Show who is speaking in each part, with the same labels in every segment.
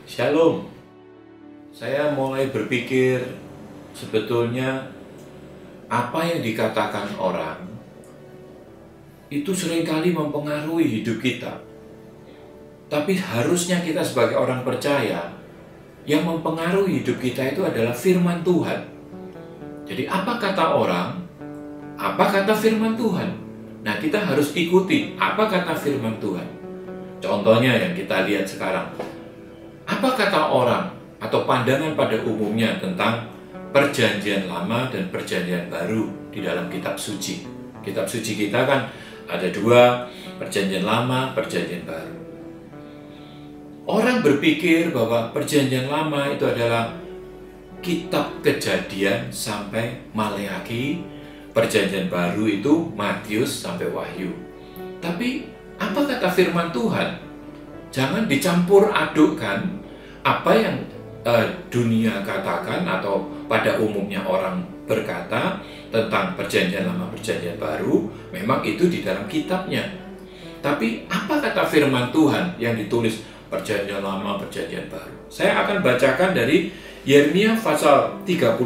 Speaker 1: Shalom. Saya mulai berpikir sebetulnya apa yang dikatakan orang itu seringkali mempengaruhi hidup kita. Tapi harusnya kita sebagai orang percaya, yang mempengaruhi hidup kita itu adalah firman Tuhan. Jadi apa kata orang, apa kata firman Tuhan. Nah, kita harus ikuti apa kata firman Tuhan. Contohnya yang kita lihat sekarang. Apa kata orang atau pandangan pada umumnya tentang perjanjian lama dan perjanjian baru di dalam kitab suci. Kitab suci kita kan ada dua, perjanjian lama, perjanjian baru. Orang berpikir bahwa perjanjian lama itu adalah kitab Kejadian sampai Maleakhi, perjanjian baru itu Matius sampai Wahyu. Tapi apa kata firman Tuhan? Jangan dicampur adukkan apa yang dunia katakan atau pada umumnya orang berkata tentang perjanjian lama, perjanjian baru. Memang itu di dalam kitabnya. Tapi apa kata firman Tuhan yang ditulis perjanjian lama, perjanjian baru? Saya akan bacakan dari Yeremia pasal 31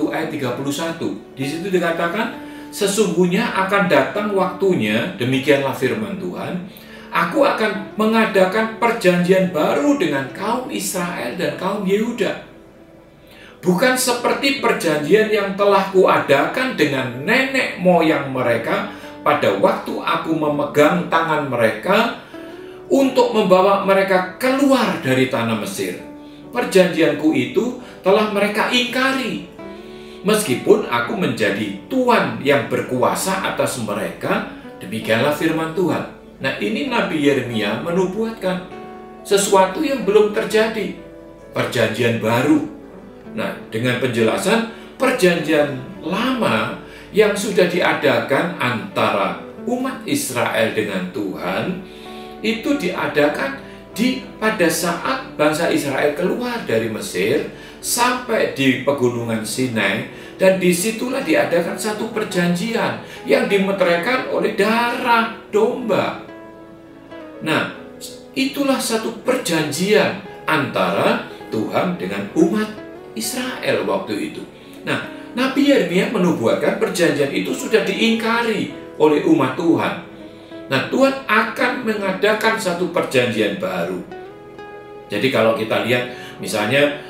Speaker 1: ayat 31. Di situ dikatakan, sesungguhnya akan datang waktunya, demikianlah firman Tuhan, aku akan mengadakan perjanjian baru dengan kaum Israel dan kaum Yehuda. Bukan seperti perjanjian yang telah kuadakan dengan nenek moyang mereka pada waktu aku memegang tangan mereka untuk membawa mereka keluar dari tanah Mesir. Perjanjianku itu telah mereka ingkari. Meskipun aku menjadi Tuhan yang berkuasa atas mereka, demikianlah firman Tuhan. Nah, ini Nabi Yeremia menubuatkan sesuatu yang belum terjadi. Perjanjian baru. Nah, dengan penjelasan perjanjian lama yang sudah diadakan antara umat Israel dengan Tuhan, itu diadakan pada saat bangsa Israel keluar dari Mesir sampai di pegunungan Sinai, dan disitulah diadakan satu perjanjian yang dimeteraikan oleh darah domba. Nah, itulah satu perjanjian antara Tuhan dengan umat Israel waktu itu. Nah, Nabi Yeremia menubuatkan perjanjian itu sudah diingkari oleh umat Tuhan. Nah, Tuhan akan mengadakan satu perjanjian baru. Jadi kalau kita lihat misalnya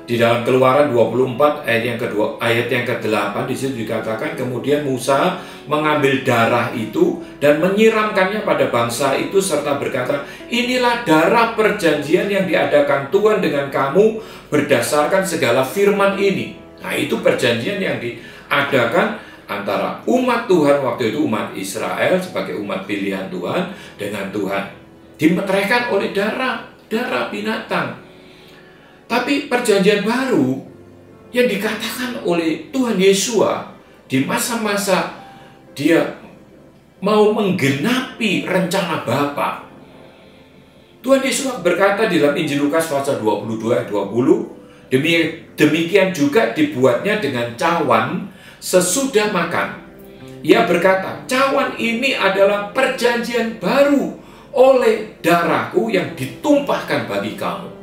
Speaker 1: di dalam Keluaran 24 ayat yang ke-8 di situ dikatakan, kemudian Musa mengambil darah itu dan menyiramkannya pada bangsa itu serta berkata, inilah darah perjanjian yang diadakan Tuhan dengan kamu berdasarkan segala firman ini. Nah, itu perjanjian yang diadakan antara umat Tuhan waktu itu, umat Israel sebagai umat pilihan Tuhan dengan Tuhan, dimeteraikan oleh darah binatang. Tapi perjanjian baru yang dikatakan oleh Tuhan Yesus di masa-masa dia mau menggenapi rencana Bapa. Tuhan Yesus berkata di dalam Injil Lukas pasal 22 ayat 20, demikian juga dibuatnya dengan cawan sesudah makan. Ia berkata, cawan ini adalah perjanjian baru oleh darahku yang ditumpahkan bagi kamu.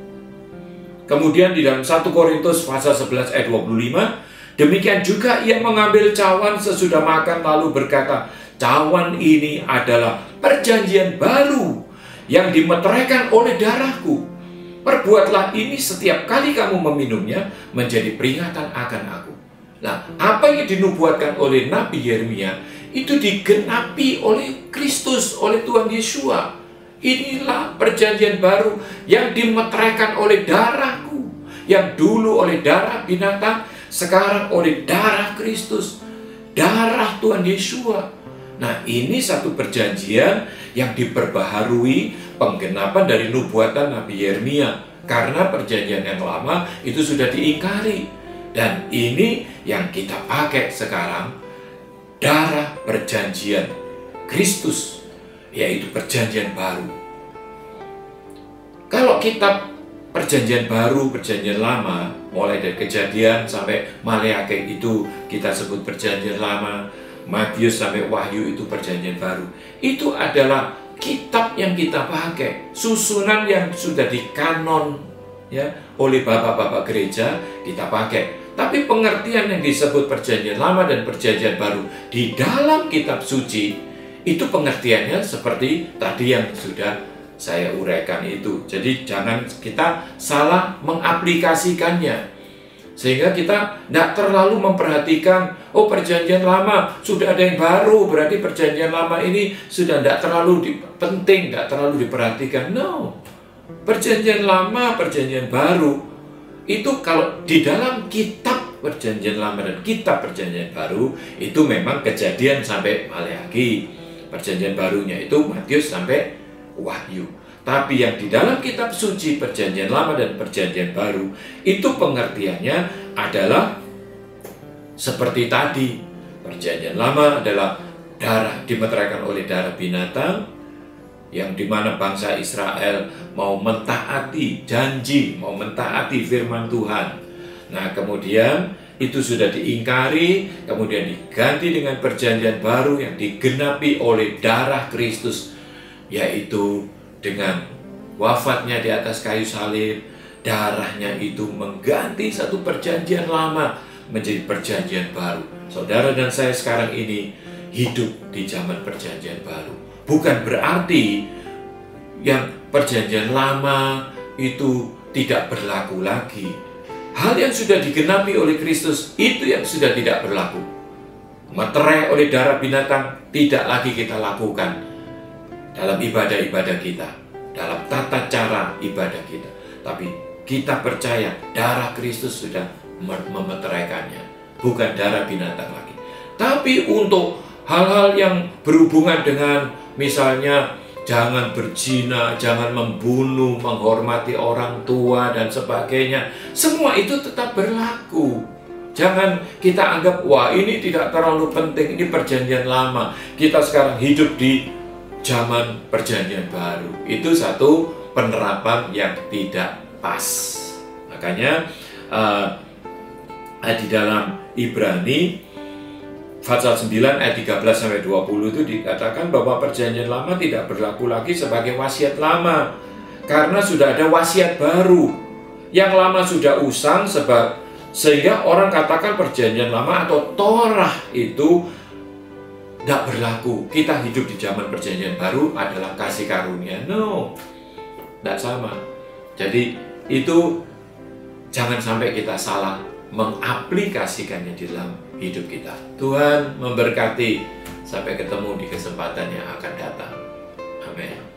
Speaker 1: Kemudian di dalam 1 Korintus pasal 11 ayat 25, demikian juga ia mengambil cawan sesudah makan lalu berkata, cawan ini adalah perjanjian baru yang dimeteraikan oleh darahku. Perbuatlah ini setiap kali kamu meminumnya menjadi peringatan akan aku. Nah, apa yang dinubuatkan oleh Nabi Yeremia itu digenapi oleh Kristus, oleh Tuhan Yesus. Inilah perjanjian baru yang dimeteraikan oleh darahku, yang dulu oleh darah binatang, sekarang oleh darah Kristus, darah Tuhan Yesus. Nah, ini satu perjanjian yang diperbaharui penggenapan dari nubuatan Nabi Yeremia, karena perjanjian yang lama itu sudah diingkari. Dan ini yang kita pakai sekarang, darah perjanjian Kristus, yaitu perjanjian baru. Kalau kitab perjanjian baru, perjanjian lama, mulai dari Kejadian sampai Maleakhi itu kita sebut perjanjian lama, Matius sampai Wahyu itu perjanjian baru. Itu adalah kitab yang kita pakai, susunan yang sudah dikanon ya oleh bapak-bapak gereja kita pakai. Tapi pengertian yang disebut perjanjian lama dan perjanjian baru di dalam kitab suci itu pengertiannya seperti tadi yang sudah saya uraikan itu. Jadi jangan kita salah mengaplikasikannya, sehingga kita tidak terlalu memperhatikan, oh perjanjian lama sudah ada yang baru, berarti perjanjian lama ini sudah tidak terlalu penting, tidak terlalu diperhatikan. No, perjanjian lama, perjanjian baru itu kalau di dalam kitab perjanjian lama dan kitab perjanjian baru itu memang Kejadian sampai Maleakhi. Perjanjian barunya itu Matius sampai Wahyu. Tapi yang di dalam kitab suci perjanjian lama dan perjanjian baru itu pengertiannya adalah seperti tadi. Perjanjian lama adalah darah, dimeteraikan oleh darah binatang, yang dimana bangsa Israel mau mentaati janji, mau mentaati firman Tuhan. Nah kemudian itu sudah diingkari, kemudian diganti dengan perjanjian baru yang digenapi oleh darah Kristus, yaitu dengan wafatnya di atas kayu salib. Darahnya itu mengganti satu perjanjian lama menjadi perjanjian baru. Saudara dan saya sekarang ini hidup di zaman perjanjian baru. Bukan berarti yang perjanjian lama itu tidak berlaku lagi. Hal yang sudah digenapi oleh Kristus itu yang sudah tidak berlaku. Materai oleh darah binatang tidak lagi kita lakukan dalam ibadah-ibadah kita, dalam tata cara ibadah kita. Tapi kita percaya darah Kristus sudah memeteraikannya, bukan darah binatang lagi. Tapi untuk hal-hal yang berhubungan dengan misalnya jangan berzina, jangan membunuh, menghormati orang tua dan sebagainya, semua itu tetap berlaku. Jangan kita anggap, wah ini tidak terlalu penting, ini perjanjian lama. Kita sekarang hidup di zaman perjanjian baru. Itu satu penerapan yang tidak pas. Makanya di dalam Ibrani pasal 9 ayat 13-20 itu dikatakan bahwa perjanjian lama tidak berlaku lagi sebagai wasiat lama, karena sudah ada wasiat baru. Yang lama sudah usang sehingga orang katakan perjanjian lama atau Torah itu tidak berlaku. Kita hidup di zaman perjanjian baru adalah kasih karunia. No, tidak sama. Jadi itu jangan sampai kita salah mengaplikasikannya di dalam hidup kita. Tuhan memberkati. Sampai ketemu di kesempatan yang akan datang. Amin.